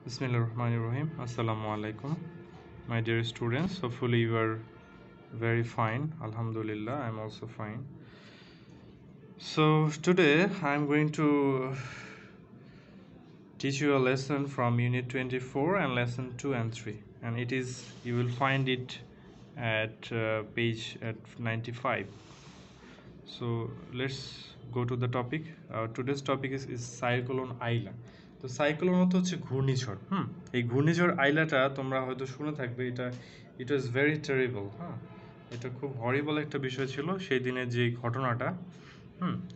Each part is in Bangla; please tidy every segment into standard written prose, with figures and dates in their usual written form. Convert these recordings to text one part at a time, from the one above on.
Bismillahirrahmanirrahim. Assalamu alaikum, my dear students. Hopefully you are very fine. Alhamdulillah, I'm also fine. So today I'm going to teach you a lesson from Unit 24 and Lesson 2 and 3, and you will find it at page at 95. So let's go to the topic. Today's topic is Cyclone Aila. তো সাইক্লোন অর্থ হচ্ছে ঘূর্ণিঝড়। এই ঘূর্ণিঝড় আইলাটা তোমরা হয়তো শুনে থাকবে। ইট ওয়াজ ভেরি টেরিবল। এটা খুব হরিবল একটা বিষয় ছিল সেই দিনের যে ঘটনাটা।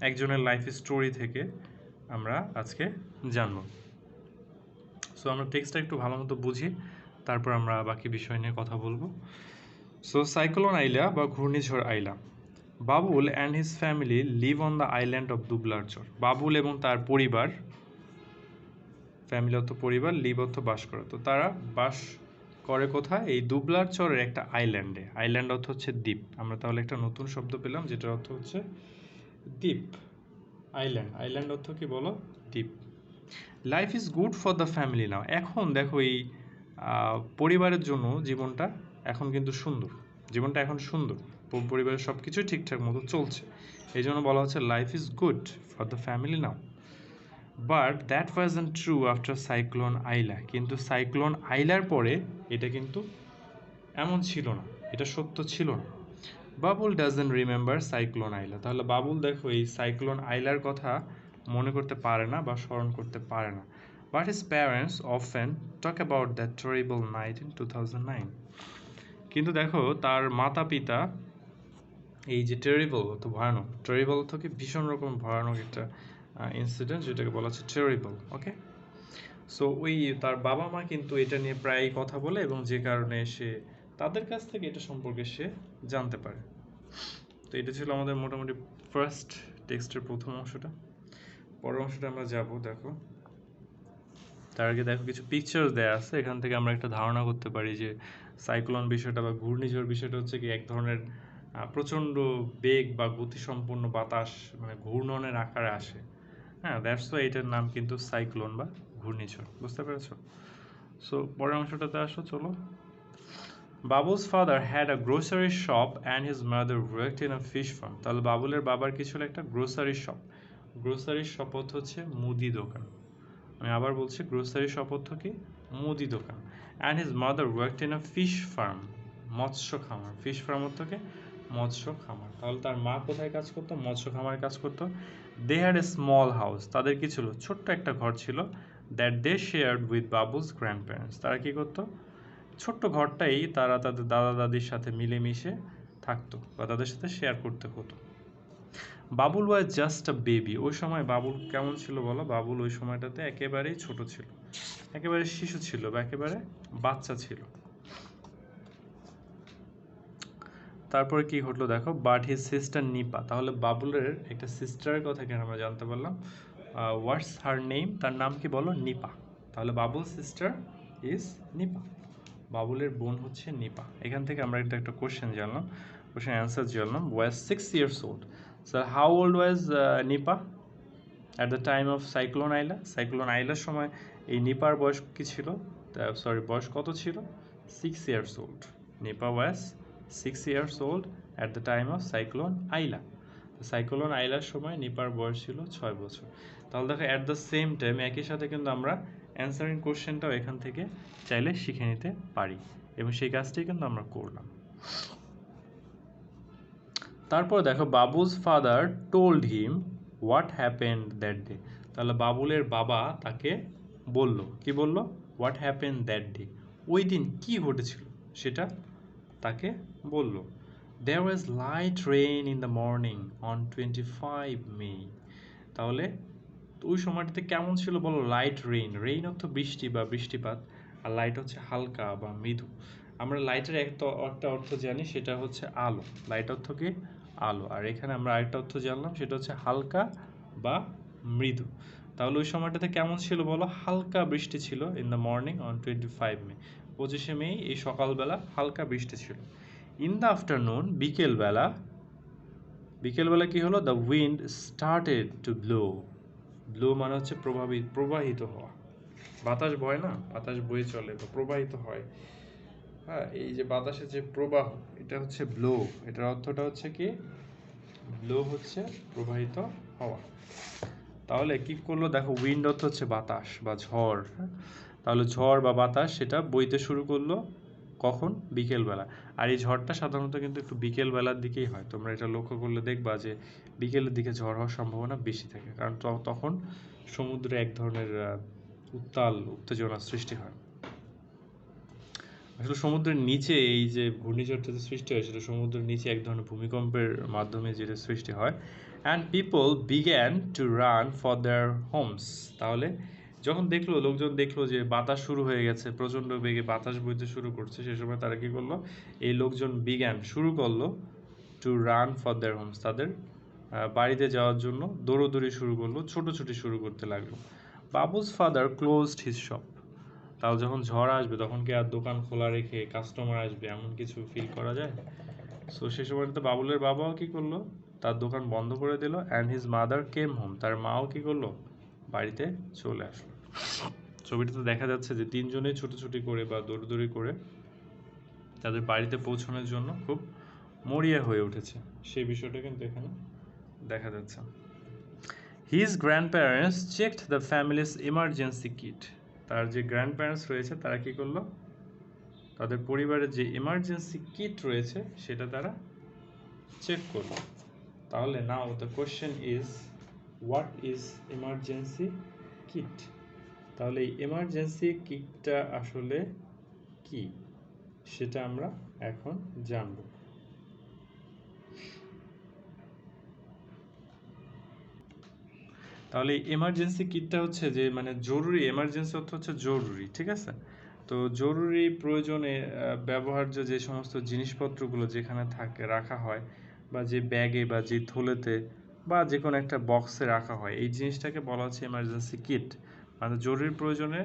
একজনের লাইফ স্টোরি থেকে আমরা আজকে জানবো। সো আমরা টেক্সটটা একটু ভালো মতো বুঝি, তারপর আমরা বাকি বিষয় নিয়ে কথা বলবো। সো সাইক্লোন আইলা বা ঘূর্ণিঝড় Aila. Babul and his family live on the island of Dublarchar. Babul এবং তার পরিবার, ফ্যামিলি অর্থ পরিবার, লিভ অর্থ বাস করে, তো তারা বাস করে কোথায়? এই দুবলারচরের একটা আইল্যান্ডে। আইল্যান্ড অর্থ হচ্ছে দ্বীপ। আমরা তাহলে একটা নতুন শব্দ পেলাম যেটার অর্থ হচ্ছে দ্বীপ। আইল্যান্ড, আইল্যান্ড অর্থ কি বলো? দ্বীপ। Life is good for the family now. এখন দেখো এই পরিবারের জন্য জীবনটা এখন কিন্তু সুন্দর। জীবনটা এখন সুন্দর, পরিবারের সব কিছুই ঠিকঠাক মতো চলছে, এই জন্য বলা হচ্ছে life is good for the family now. But that wasn't true after cyclone Aila. কিন্তু সাইক্লোন আইলার পরে এটা কিন্তু এমন ছিল না, এটা সত্য ছিল না। বাবুল ডাজন্ট রিমেম্বার সাইক্লোন আইলা। তাহলে বাবুল দেখো এই সাইক্লোন আইলার কথা মনে করতে পারে না বা স্মরণ করতে পারে না। But his parents often talk about that terrible night in 2009। কিন্তু দেখো তার মাতা পিতা এই যে টেরিবল অর্থ ভয়ানক, টেরিবল অর্থ কি ভীষণ রকম ভয়ানক একটা ইনসিডেন্ট, যেটাকে বলা হচ্ছে টেরিবল। ওকে, সো ওই তার বাবা মা কিন্তু এটা নিয়ে প্রায়ই কথা বলে এবং যে কারণে সে তাদের কাছ থেকে এটা সম্পর্কে সে জানতে পারে। তো এটা ছিল আমাদের মোটামুটি ফার্স্ট টেক্সটের প্রথম অংশটা। পরের অংশটা আমরা যাব। দেখো তার আগে দেখো কিছু পিকচার্স দেওয়া আছে, এখান থেকে আমরা একটা ধারণা করতে পারি যে সাইক্লোন বিষয়টা বা ঘূর্ণিঝড় বিষয়টা হচ্ছে কি এক ধরনের প্রচণ্ড বেগ বা গতিসম্পন্ন বাতাস, মানে ঘূর্ণনের আকারে আসে। দ্যাটস ওয়াই এটার নাম কিন্তু সাইক্লোন বা ঘূর্ণিঝড়। বুঝতে পেরেছো? সো পরের অংশটাতে আসো, চলো। Babul's father had a grocery shop and his mother worked in a fish farm. তাহলে বাবুলের বাবার কি ছিল? একটা গ্রোসারি শপ। গ্রোসারি শপ অর্থ হচ্ছে মুদি দোকান। আমি আবার বলছি, গ্রোসারি শপ অর্থ কি? মুদি দোকান। And his mother worked in a fish farm, মৎস্য খামার। ফিশ ফার্ম অর্থ কি? মৎস্য খামার। তাহলে তার মা কোথায় কাজ করতো? মৎস্য খামারে কাজ করতো। They had a small house. তাদের কি ছিল? ছোট্ট একটা ঘর ছিল। That they shared with Babul's grandparents. তারা কি করতো? ছোট্ট ঘরটাই তারা তাদের দাদা দাদির সাথে মিলেমিশে থাকতো বা তাদের সাথে শেয়ার করতে হতো। Babul was just a baby. ওই সময় বাবুল কেমন ছিল বলো? বাবুল ওই সময়টাতে একেবারেই ছোট ছিল, একেবারে শিশু ছিল বা একেবারে বাচ্চা ছিল। তারপরে কি ঘটলো দেখো, বাট হিজ সিস্টার নিপা। তাহলে বাবুলের একটা সিস্টারের কথা কেন আমরা জানতে পারলাম। হোয়াটস হার নেম? তার নাম কি বলো? নিপা। তাহলে বাবুল সিস্টার ইজ নিপা, বাবুলের বোন হচ্ছে নিপা। এখান থেকে আমরা একটা কোশ্চেন জানলাম, কোশ্চেন অ্যান্সার জানলাম। Was 6 years old। Sir how old was Nipa at the time of cyclone Aila? Cyclone আইলার সময় এই নিপার বয়স কি ছিল? বয়স কত ছিল? 6 years old। Nipa was 6 years old at the time of cyclone Aila. Cyclone আইলার সময় নিপার বয়স ছিল 6 বছর। তাহলে দেখো অ্যাট দ্য সেম টাইম একই সাথে কিন্তু আমরা অ্যান্সারিং কোশ্চেনটাও এখান থেকে চাইলে শিখে নিতে পারি এবং সেই কাজটাই কিন্তু আমরা করলাম। তারপর দেখো Babul's father told him what happened that day. তাহলে বাবুলের বাবা তাকে বলল, কি বলল? হোয়াট হ্যাপেন্ড দ্যাট ডে, ওই দিন কি ঘটেছিল সেটা তাকে বলল। There was light rain in the morning on 25 May. তাহলে ওই সময়টাতে কেমন ছিল বলো? Light rain. রেইন অর্থ বৃষ্টি বা বৃষ্টিপাত, আর লাইট হচ্ছে হালকা বা মৃদু। আমরা লাইটের একটা অর্থ জানি, সেটা হচ্ছে আলো। লাইট অর্থ কি? আলো। আর এখানে আমরা আরেকটা অর্থ জানলাম, সেটা হচ্ছে হালকা বা মৃদু। তাহলে ওই সময়টাতে কেমন ছিল বলো? হালকা বৃষ্টি ছিল ইন দ্য মর্নিং অন 25 মে। 25শে মে এই সকালবেলা হালকা বৃষ্টি ছিল। ইন দ্য আফটারনুন, বিকেলবেলা কি হলো? The wind started to blow. Blow মানে হচ্ছে প্রবাহিত হওয়া। বাতাস বয় না, বাতাস বয়ে চলে বা প্রবাহিত হয়। হ্যাঁ, এই যে বাতাসের যে প্রবাহ, এটা হচ্ছে ব্লো। এটার অর্থটা হচ্ছে কি, ব্লো হচ্ছে প্রবাহিত হওয়া। তাহলে কি করলো দেখো, উইন্ড অর্থ হচ্ছে বাতাস বা ঝড়। হ্যাঁ, তাহলে ঝড় বা বাতাস সেটা বইতে শুরু করলো কখন? বিকেলবেলা। আর এই ঝড়টা সাধারণত কিন্তু একটু বিকেলবেলার দিকেই হয়। তোমরা এটা লক্ষ্য করলে দেখবা যে বিকেলের দিকে ঝড় হওয়ার সম্ভাবনা বেশি থাকে, কারণ তখন সমুদ্রে এক ধরনের উত্তাল উত্তেজনা সৃষ্টি হয়। আসলে সমুদ্রের নিচে এই যে ঘূর্ণিঝড়টা যে সৃষ্টি হয়, সেটা সমুদ্রের নিচে এক ধরনের ভূমিকম্পের মাধ্যমে যেটা সৃষ্টি হয়। And people began to run for their Holmes. তাহলে যখন লোকজন দেখলো যে বাতাস শুরু হয়ে গেছে, প্রচণ্ড বেগে বাতাস বইতে শুরু করছে, সে সময় তারা কি করলো, এই লোকজন শুরু করলো to run for their Holmes, তাদের বাড়িতে যাওয়ার জন্য দৌড়োদৌড়ি শুরু করলো, ছোটাছুটি শুরু করতে লাগলো। বাবুস ফাদার ক্লোজড হিজ শপ। তাও যখন ঝড় আসবে তখন কি আর দোকান খোলা রেখে কাস্টমার আসবে এমন কিছু ফিল করা যায়? সো সে সময়টাতে বাবুলের বাবাও কি করলো, তার দোকান বন্ধ করে দিল। And his mother came home, তার মাও কি করলো, বাড়িতে চলে আসলো। ছবিটাতে দেখা যাচ্ছে যে তিনজনেই ছুটোছুটি করে বা দৌড়দৌড়ি করে তাদের বাড়িতে পৌঁছানোর জন্য খুব মরিয়া হয়ে উঠেছে, সেই বিষয়টা কিন্তু এখানে দেখা যাচ্ছে। His grandparents checked the families emergency kit. তার যে গ্র্যান্ডপ্যারেন্টস রয়েছে তারা কি করলো, তাদের পরিবারের যে ইমার্জেন্সি কিট রয়েছে সেটা তারা চেক করলো। তাহলে now the question is, what is emergency kit? তাহলে এই ইমার্জেন্সি কিটটা আসলে কি, সেটা আমরা এখন জানব। তাহলে এমার্জেন্সি কিটটা হচ্ছে যে মানে জরুরি, এমার্জেন্সি অর্থ হচ্ছে জরুরি, ঠিক আছে? তো জরুরি প্রয়োজনে ব্যবহার্য যে সমস্ত জিনিসপত্রগুলো যেখানে থাকে রাখা হয়, বা যে ব্যাগে বা যে থলেতে বা যে কোনো একটা বক্সে রাখা হয়, এই জিনিসটাকে বলা হচ্ছে এমার্জেন্সি কিট। মানে জরুরি প্রয়োজনে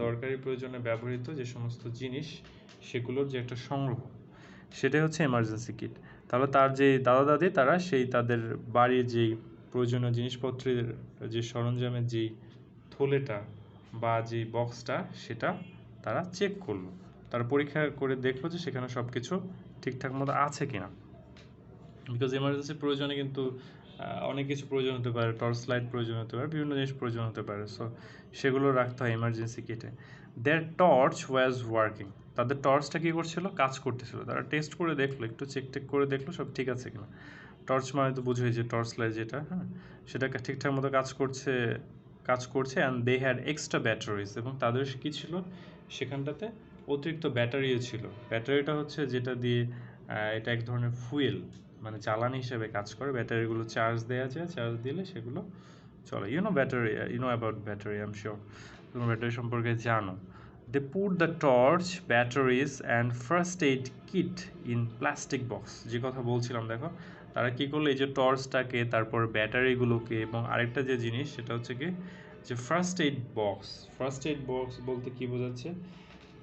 দরকারি প্রয়োজনে ব্যবহৃত যে সমস্ত জিনিস, সেগুলোর যে একটা সংগ্রহ, সেটাই হচ্ছে এমার্জেন্সি কিট। তাহলে তার যে দাদা দাদি, তারা সেই তাদের বাড়ির যেই প্রয়োজনীয় জিনিসপত্রের যে সরঞ্জামের যেই থলেটা বা যে বক্সটা, সেটা তারা চেক করলো, তারা পরীক্ষা করে দেখলো যে সেখানে সব কিছু ঠিকঠাক মতো আছে কিনা। বিকজ এমার্জেন্সি প্রয়োজনে কিন্তু অনেক কিছু প্রয়োজন হতে পারে, টর্চ লাইট প্রয়োজন হতে পারে, বিভিন্ন জিনিস প্রয়োজন হতে পারে। সো সেগুলো রাখতে হয় এমার্জেন্সি কিটে। There torch was working. তাদের টর্চটা কী করছিল, কাজ করতেছিল। তারা টেস্ট করে দেখলো, একটু চেক করে দেখলো সব ঠিক আছে কিনা। টর্চ মানে তো বুঝোই যে টর্চ লাইট যেটা, হ্যাঁ, সেটা ঠিকঠাক মতো কাজ করছে। And they had extra batteries, এবং তাদের কী ছিল, সেখানটাতে অতিরিক্ত ব্যাটারিও ছিল। ব্যাটারিটা হচ্ছে যেটা দিয়ে এটা এক ধরনের ফুয়েল, মানে জ্বালানি হিসেবে কাজ করে। ব্যাটারিগুলো চার্জ দেওয়া যায়, চার্জ দিলে সেগুলো চলে। Battery, about battery, I am sure তুমি ব্যাটারি সম্পর্কে জানো। They put the torch, batteries and first aid kit in plastic box. যে কথা বলছিলাম দেখো, তারা কী করলো, এই যে টর্চটাকে, তারপর ব্যাটারিগুলোকে, এবং আরেকটা যে জিনিস সেটা হচ্ছে কি, যে first aid box. First aid box বলতে কী বোঝাচ্ছে?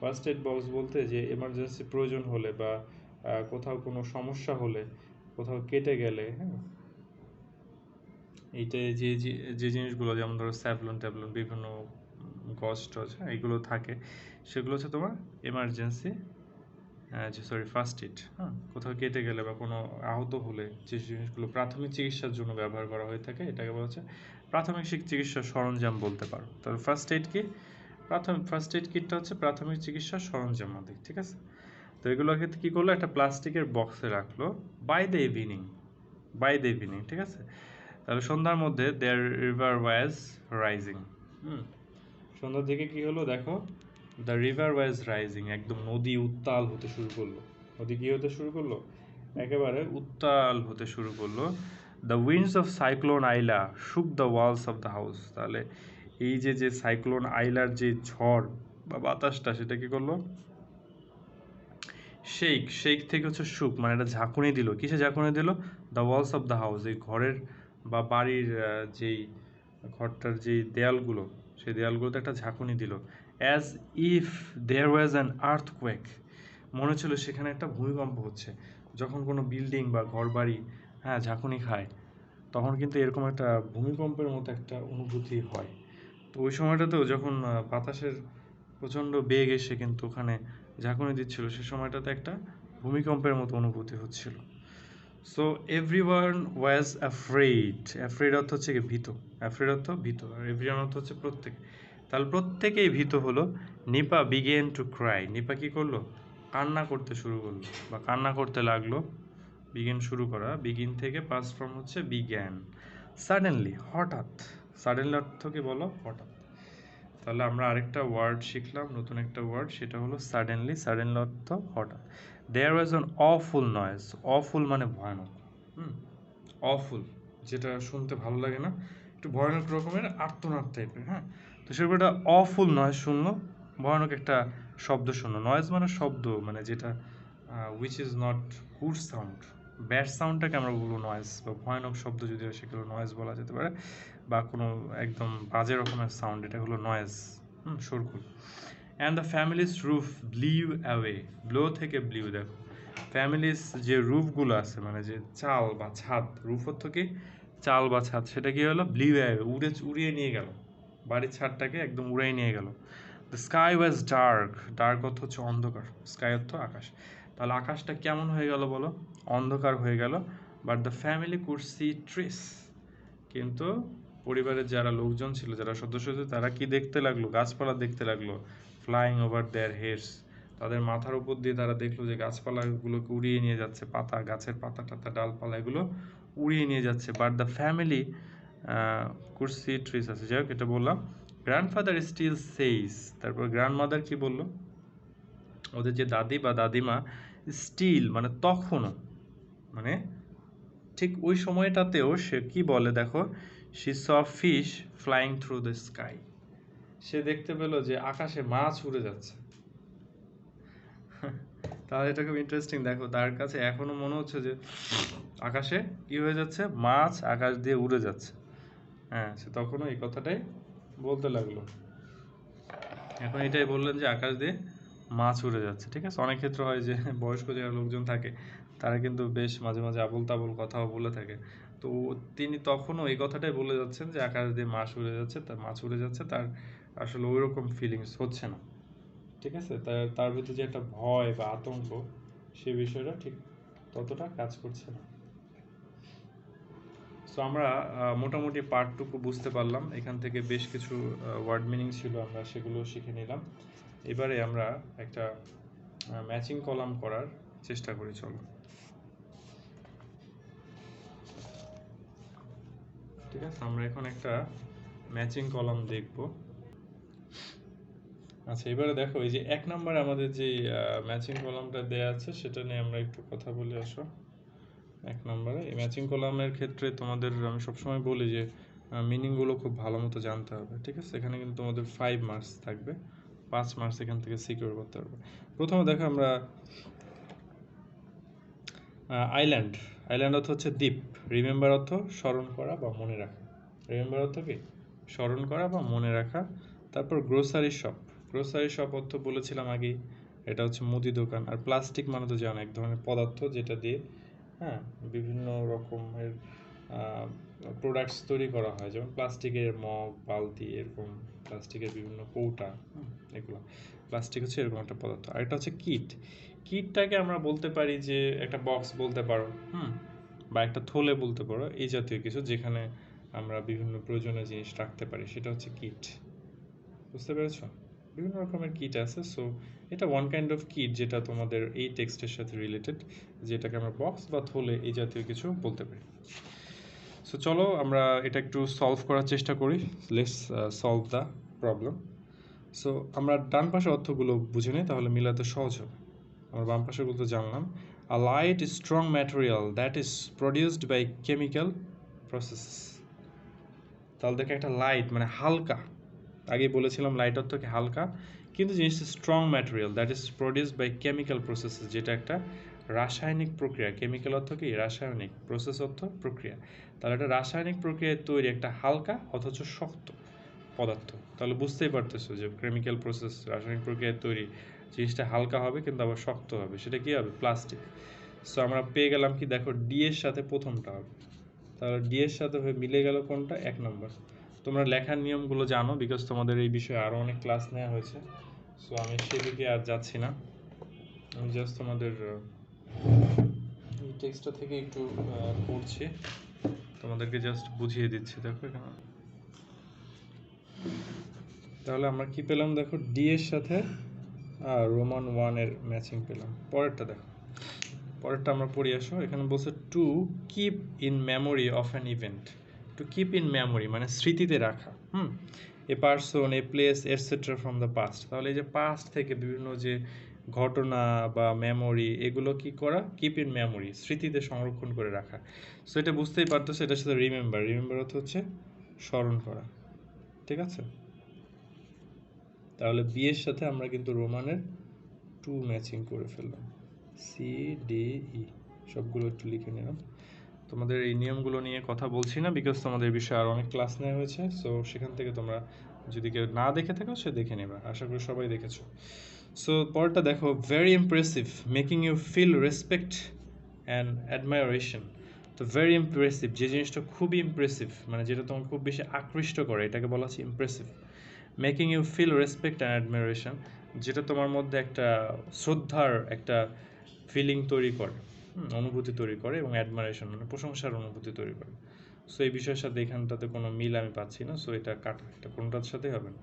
ফার্স্ট এইড বক্স বলতে যে এমার্জেন্সি প্রয়োজন হলে বা কোথাও কোনো সমস্যা হলে, কোথাও কেটে গেলে, হ্যাঁ, এইটা যে জিনিসগুলো, যেমন ধরো স্যাভলন ট্যাভলন, বিভিন্ন গজ টজ, হ্যাঁ, এগুলো থাকে, সেগুলো হচ্ছে তোমার এমার্জেন্সি ফার্স্ট এইড। হ্যাঁ, কোথাও কেটে গেলে বা কোনো আহত হলে যে জিনিসগুলো প্রাথমিক চিকিৎসার জন্য ব্যবহার করা হয়ে থাকে, এটাকে বলা হচ্ছে প্রাথমিক চিকিৎসার সরঞ্জাম বলতে পারো। তবে ফার্স্ট এইড কি, ফার্স্ট এইড কিটটা হচ্ছে প্রাথমিক চিকিৎসার সরঞ্জাম আমাদের, ঠিক আছে? তো এগুলোকে কী করলো, একটা প্লাস্টিকের বক্সে রাখলো। বাই দ্য ইভিনিং, ঠিক আছে? তাহলে সন্ধ্যার মধ্যে দেয়ার রিভার ওয়াজ রাইজিং। সন্ধ্যার দিকে কী হলো দেখো, দ্য রিভার ওয়াজ রাইজিং, একদম নদী উত্তাল হতে শুরু করলো। নদী কী হতে শুরু করলো, একেবারে উত্তাল হতে শুরু করলো। দ্য উইন্ডস অফ সাইক্লোন আইলা শুক the walls of the house. তাহলে এই যে সাইক্লোন আইলার যে ঝড় বা বাতাসটা, সেটা কী করলো, শেক থেকে হচ্ছে শুক, মানে এটা ঝাঁকুনি দিল। কিসে ঝাঁকুনি দিল? The walls of the house, এই ঘরের বা বাড়ির ঘরটার যেই দেয়ালগুলো, সেই দেয়ালগুলোতে একটা ঝাঁকুনি দিল। As if there was an earthquake, মনে হচ্ছিল সেখানে একটা ভূমিকম্প হচ্ছে। যখন কোনো বিল্ডিং বা ঘর বাড়ি, হ্যাঁ, ঝাঁকুনি খায়, তখন কিন্তু এরকম একটা ভূমিকম্পের মতো একটা অনুভূতি হয়। তো ওই সময়টাতেও যখন বাতাসের প্রচণ্ড বেগ এসে কিন্তু ওখানে ঝাঁকুনি দিচ্ছিল, সে সময়টাতে একটা ভূমিকম্পের মতো অনুভূতি হচ্ছিল। So everyone was afraid. Afraid অর্থ হচ্ছে কি ভীত, অ্যাফ্রেড অর্থ ভীত, আর এভরিওয়ান অর্থ হচ্ছে প্রত্যেক। তাহলে প্রত্যেকেই ভীত হলো। Nipa began to cry. Nipa কি করলো? কান্না করতে শুরু করলো বা কান্না করতে লাগলো। বিগিন শুরু করা, বিগিন থেকে পাস্ট ফর্ম হচ্ছে বিগ্যান। সাডেনলি হঠাৎ, সাডেনলি অর্থ কি বলো? হঠাৎ। তাহলে আমরা আরেকটা ওয়ার্ড শিখলাম, নতুন একটা ওয়ার্ড, সেটা হলো সাডেনলি। সাডেনলি অর্থ হঠাৎ। There was an awful noise. Awful মানে ভয়ানক। অফুল যেটা শুনতে ভালো লাগে না, একটু ভয়ানক রকমের আর্তনাদ টাইপের। হ্যাঁ, তো সেরকম একটা অফুল নয়েজ শুনলো, ভয়ানক একটা শব্দ শুনলো। নয়েজ মানে শব্দ, মানে যেটা which is not good sound. Bad সাউন্ডটাকে আমরা বলবো নয়েজ, বা ভয়ানক শব্দ যদি হয় সেগুলো নয়েজ বলা যেতে পারে, বা কোনো একদম বাজে রকমের সাউন্ড, এটা হলো নয়েজ, শোরগোল। And the families roof blew away. Blow থেকে ব্লিউ, দেখো ফ্যামিলিজ যে রুফগুলো আছে, মানে যে চাল বা ছাদ, রুফ অর্থ কি? চাল বা ছাদ, সেটা কি হলো? ব্লিউ অ্যাওয়ে, উড়িয়ে নিয়ে গেল, বাড়ির ছাদটাকে একদম উড়িয়ে নিয়ে গেল। The sky was dark. Dark অর্থ হচ্ছে অন্ধকার, স্কাই অর্থ আকাশ। তাহলে আকাশটা কেমন হয়ে গেল বলো? অন্ধকার হয়ে গেল। But the family could see trees. কিন্তু পরিবারের যারা লোকজন ছিল, যারা সদস্য ছিল, তারা কি দেখতে লাগলো? গাছপালা দেখতে লাগলো। Flying over their heads. তাদের মাথার উপর দিয়ে তারা দেখলো যে গাছপালাগুলোকে উড়িয়ে নিয়ে যাচ্ছে, পাতা, গাছের পাতা টাতা ডালপালা এগুলো উড়িয়ে নিয়ে যাচ্ছে। But the family could see trees আছে, যাই হোক এটা বললাম। Grandfather still says. তারপর গ্র্যান্ডমাদার কি বললো? ওদের যে দাদি বা দাদিমা, স্টিল মানে তখনও, মানে ঠিক ওই সময়টাতেও সে কি বলে দেখো, she saw fish flying through the sky. সে দেখতে পেল যে আকাশে মাছ উড়ে যাচ্ছে। তাহলে এটা খুব ইন্টারেস্টিং। দেখো তার কাছে এখনো মনে হচ্ছে যে আকাশে কি হয়ে যাচ্ছে, মাছ আকাশ দিয়ে উড়ে যাচ্ছে। হ্যাঁ, সে তখনও এই কথাটাই বলতে লাগলো। এখন এটাই বললেন যে আকাশ দিয়ে মাছ উড়ে যাচ্ছে। ঠিক আছে, অনেক ক্ষেত্রে হয় যে বয়স্ক যারা লোকজন থাকে তারা কিন্তু বেশ মাঝে মাঝে আবোল তাবোল কথাও বলে থাকে। তো তিনি তখনও এই কথাটাই বলে যাচ্ছেন যে আকাশ দিয়ে মাছ উড়ে যাচ্ছে, তার মাছ উড়ে যাচ্ছে, তার আসলে ওই রকম ফিলিংস হচ্ছে না। ঠিক আছে, তার ভিতরে যে একটা ভয় বা আতঙ্ক, সে বিষয়টা ঠিক ততটা কাজ করছে না। সো আমরা মোটামুটি পার্টটুকু বুঝতে পারলাম। এখান থেকে বেশ কিছু ওয়ার্ড মিনিং ছিল, আমরা সেগুলো শিখে নিলাম। এবারে আমরা একটা ম্যাচিং কলাম করার চেষ্টা করি, চলো। ঠিক আছে, আমরা এখন একটা ম্যাচিং কলাম দেখব। আচ্ছা, এবারে দেখো এই যে 1 নম্বরে আমাদের যে ম্যাচিং কলামটা দেয়া আছে সেটা নিয়ে আমরা একটু কথা বলে আসো। 1 নম্বরে এই ম্যাচিং কলামের ক্ষেত্রে তোমাদের আমি সবসময় বলি যে মিনিংগুলো খুব ভালো মতো জানতে হবে। ঠিক আছে, এখানে কিন্তু তোমাদের 5 মার্কস থাকবে, 5 মার্কস এখান থেকে সিকিউর করতে পারবে। প্রথমে দেখো আমরা আইল্যান্ড। আইল্যান্ড অর্থ হচ্ছে দ্বীপ। রিমেম্বার অর্থ স্মরণ করা বা মনে রাখা। রিমেম্বার অর্থ কি? স্মরণ করা বা মনে রাখা। তারপর গ্রোসারি শপ। গ্রোসারি শপ অর্থ বলেছিলাম আগেই, এটা হচ্ছে মুদি দোকান। আর প্লাস্টিক মানে তো জানো এক ধরনের পদার্থ যেটা দিয়ে বিভিন্ন রকমের প্রোডাক্টস তৈরি করা হয়, যেমন প্লাস্টিকের মগ, বালতি, এরকম প্লাস্টিকের বিভিন্ন কৌটা, এগুলো প্লাস্টিক হচ্ছে এরকম একটা পদার্থ। আর এটা হচ্ছে কিট। কিটটাকে আমরা বলতে পারি যে একটা বক্স বলতে পারো, বা একটা থলে বলতে পারো, এই জাতীয় কিছু যেখানে আমরা বিভিন্ন প্রয়োজনীয় জিনিস রাখতে পারি, সেটা হচ্ছে কিট। বুঝতে পেরেছো? বিভিন্ন রকমের কিট আছে। সো এটা ওয়ান কাইন্ড অফ কিট যেটা তোমাদের এই টেক্সটের সাথে রিলেটেড, যেটাকে আমরা বক্স বা থলে এই জাতীয় কিছু বলতে পারি। সো চলো আমরা এটা একটু সলভ করার চেষ্টা করি। Let's solve the problem. So আমরা ডান পাশের অর্থগুলো বুঝে নিই, তাহলে মিলাতে সহজ হবে। আমরা বাম পাশেরগুলো তো জানলাম। A light strong material that is produced by chemical process. তাহলে দেখে একটা লাইট মানে হালকা, আগে বলেছিলাম লাইট অর্থ কি হালকা, কিন্তু জিনিসটা strong material that is produced by chemical process, যেটা একটা রাসায়নিক প্রক্রিয়া। কেমিক্যাল অর্থ কি? রাসায়নিক, প্রসেস অর্থ প্রক্রিয়া। তাহলে একটা রাসায়নিক প্রক্রিয়ায় তৈরি একটা হালকা অথচ শক্ত পদার্থ। তাহলে বুঝতেই পারতেছো যে কেমিক্যাল প্রসেস, রাসায়নিক প্রক্রিয়ায় তৈরি জিনিসটা হালকা হবে কিন্তু আবার শক্ত হবে, সেটা কি হবে? প্লাস্টিক। সো আমরা পেয়ে গেলাম কি, দেখো ডি এর সাথে প্রথমটা হবে, তাহলে ডি এর সাথে হয়ে মিলে গেল কোনটা? 1 নম্বর। তোমরা লেখার নিয়মগুলো জানো, বিকজ তোমাদের এই বিষয়ে আরও অনেক ক্লাস নেওয়া হয়েছে। সো আমি সেদিকে আর যাচ্ছি না, আমি জাস্ট তোমাদের এই টেক্সটটা থেকে একটু পড়ছি, তোমাদেরকে জাস্ট বুঝিয়ে দিচ্ছি। দেখো এখানে তাহলে আমরা কি পেলাম, দেখো ডি এর সাথে রোমান 1 এর ম্যাচিং পেলাম। পরেরটা দেখো, পরেরটা আমরা পড়ি আসো। এখানে বলছে to keep in memory of an event. To keep in memory মানে স্মৃতিতে রাখা, a person, a place etcetera from the past. তাহলে এই যে পাস্ট থেকে বিভিন্ন যে ঘটনা বা মেমোরি, এগুলো কি করা, কিপ ইন মেমোরি, স্মৃতিতে সংরক্ষণ করে রাখা। সো এটা বুঝতেই পারতেছে, এটার সাথে রিমেম্বার, রিমেম্বার অর্থ হচ্ছে স্মরণ করা, ঠিক আছে। তাহলে বি এর সাথে আমরা কিন্তু রোমানের 2 ম্যাচিং করে ফেললাম, সি ডি ই সবগুলো একটু লিখে নিলাম। তোমাদের এই নিয়মগুলো নিয়ে কথা বলছি না, বিকজ তোমাদের বিষয়ে আরও অনেক ক্লাস নেওয়া হয়েছে। সো সেখান থেকে তোমরা যদি কেউ না দেখে থাকো সে দেখে নেবা, আশা করি সবাই দেখেছো। সো পরেরটা দেখো, very impressive, making you feel respect and admiration. তো ভেরি ইমপ্রেসিভ, যে জিনিসটা খুবই ইমপ্রেসিভ মানে যেটা তোমাকে খুব বেশি আকৃষ্ট করে, এটাকে বলা হচ্ছে impressive. Making you feel respect and admiration, যেটা তোমার মধ্যে একটা শ্রদ্ধার একটা ফিলিং তৈরি করে, অনুভূতি তৈরি করে, এবং অ্যাডমারেশন মানে প্রশংসার অনুভূতি তৈরি করে। সো এই বিষয়ের সাথে এখানটাতে কোনো মিল আমি পাচ্ছি না, সো এটা কাটা, এটা কোনটার সাথে হবে না।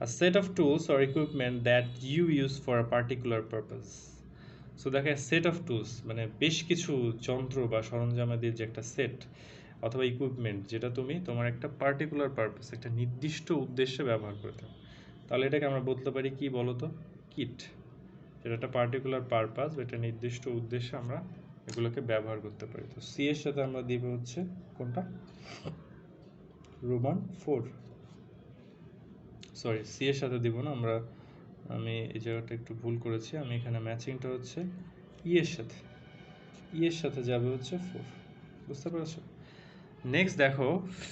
A set of tools or equipment that you use for a particular purpose. So দেখো সেট অফ টুলস মানে বেশ কিছু যন্ত্র বা সরঞ্জামাদির যে একটা সেট অথবা ইকুইপমেন্ট, যেটা তুমি তোমার একটা পার্টিকুলার পারপাস, একটা নির্দিষ্ট উদ্দেশ্যে ব্যবহার করে থাকো। তাহলে এটাকে আমরা বলতে পারি কি বলতো, কিট। যেটা একটা পার্টিকুলার পারপাস বা একটা নির্দিষ্ট উদ্দেশ্যে আমরা এগুলোকে ব্যবহার করতে পারি। তো সি এর সাথে আমরা দিব হচ্ছে কোনটা, রোমান 4, সরি সি এর সাথে দিব না আমরা, আমি এই জায়গাটা একটু ভুল করেছি, আমি এখানে ম্যাচিংটা হচ্ছে ই এর সাথে, ই এর সাথে যাবে হচ্ছে 4, বুঝতে পেরেছো। নেক্সট দেখো,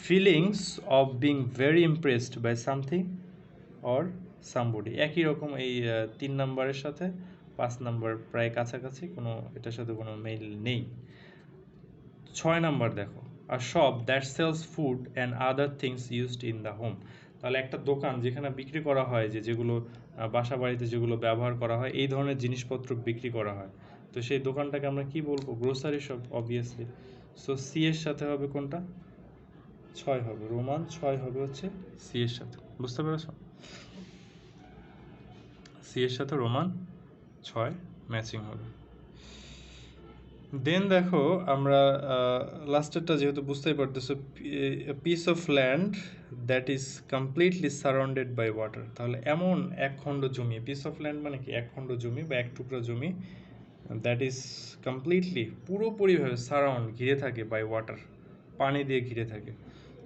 feelings of being very impressed by something or somebody. একই রকম এই 3 নাম্বারের সাথে 5 নাম্বার প্রায় কাছাকাছি, কোনো এটার সাথে কোনো মিল নেই। 6 নাম্বার দেখো, আর shop that sells food and other things used in the home. তাহলে একটা দোকান যেখানে বিক্রি করা হয় যে যেগুলো বাসা বাড়িতে যেগুলো ব্যবহার করা হয়, এই ধরনের জিনিসপত্র বিক্রি করা হয়, তো সেই দোকানটাকে আমরা কি বলবো, grocery shop obviously. So C এর সাথে হবে কোনটা, 6 হবে, রোমান 6 হবে হচ্ছে সি এর সাথে, বুঝতে পেরেছো। সি এর সাথে রোমান 6 ম্যাচিং হবে। দেন দেখো আমরা লাস্টেরটা যেহেতু বুঝতেই পারতেছো, piece of land that is completely surrounded by water. তাহলে এমন এক খণ্ড জমি, পিস অফ ল্যান্ড মানে কি, এক খণ্ড জমি বা এক টুকরা জমি, দ্যাট ইজ কমপ্লিটলি পুরোপুরিভাবে সারাউন্ড ঘিরে থাকে বাই ওয়াটার, পানি দিয়ে ঘিরে থাকে।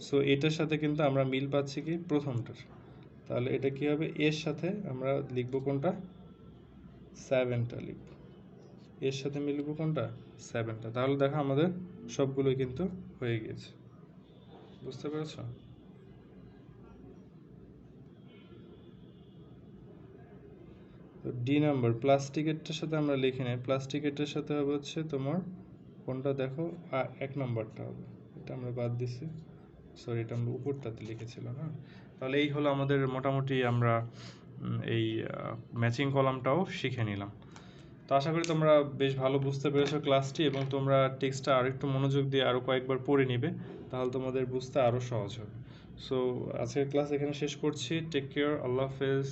সো এটার সাথে কিন্তু আমরা মিল পাচ্ছি কি প্রথমটার। তাহলে এটা কি হবে, এর সাথে আমরা লিখবো কোনটা, 7টা লিখব, এর সাথে মিলব কোনটা, 7টা। তাহলে দেখো আমাদের সবগুলোই কিন্তু হয়ে গেছে, বুঝতে পেরেছ। তো ডি নাম্বার প্লাস্টিকেরটার সাথে আমরা লিখে নিই, প্লাস্টিকেরটার সাথে হবে হচ্ছে তোমার কোনটা দেখো, 1 নাম্বারটা হবে, এটা আমরা বাদ দিছি, সরি এটা আমরা উপরটাতে লিখেছিলাম। হ্যাঁ, তাহলে এই হলো আমাদের মোটামুটি আমরা এই ম্যাচিং কলামটাও শিখে নিলাম। তো আশা করি তোমরা বেশ ভালো বুঝতে পেরেছো ক্লাসটি, এবং তোমরা টেক্সটটা আরও একটু মনোযোগ দিয়ে আরও কয়েকবার পড়ে নিবে, তাহলে তোমাদের বুঝতে আরও সহজ হবে। সো আজকের ক্লাস এখানে শেষ করছি, টেক কেয়ার, আল্লাহ হাফেজ।